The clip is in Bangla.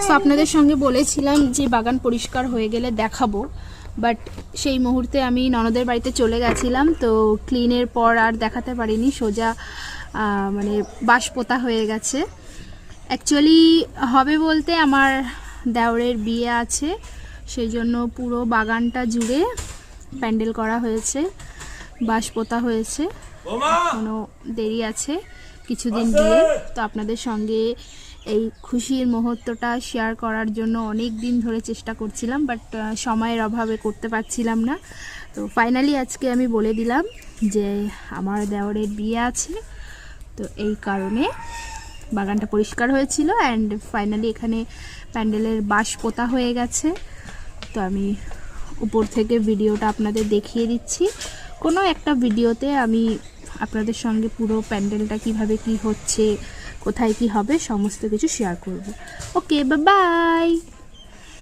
সো আপনাদের সঙ্গে বলেছিলাম যে বাগান পরিষ্কার হয়ে গেলে দেখাবো, বাট সেই মুহূর্তে আমি ননদের বাড়িতে চলে গেছিলাম, তো ক্লিনের পর আর দেখাতে পারিনি। সোজা মানে বাঁশ পোতা হয়ে গেছে। অ্যাকচুয়ালি হবে বলতে আমার দেওরের বিয়ে আছে, সেই জন্য পুরো বাগানটা জুড়ে প্যান্ডেল করা হয়েছে, বাঁশ পোতা হয়েছে। এখনও দেরি আছে কিছুদিন দিয়ে। তো আপনাদের সঙ্গে এই খুশির মুহূর্তটা শেয়ার করার জন্য অনেক দিন ধরে চেষ্টা করছিলাম, বাট সময়ের অভাবে করতে পারছিলাম না। তো ফাইনালি আজকে আমি বলে দিলাম যে আমার দেওরের বিয়ে আছে, তো এই কারণে বাগানটা পরিষ্কার হয়েছিল অ্যান্ড ফাইনালি এখানে প্যান্ডেলের বাঁশ পোতা হয়ে গেছে। তো আমি উপর থেকে ভিডিওটা আপনাদের দেখিয়ে দিচ্ছি। কোনো একটা ভিডিওতে আমি আপনাদের সঙ্গে পুরো প্যান্ডেলটা কিভাবে কি হচ্ছে, কোথায় কি হবে, সমস্ত কিছু শেয়ার করব। ওকে, বাই বাই।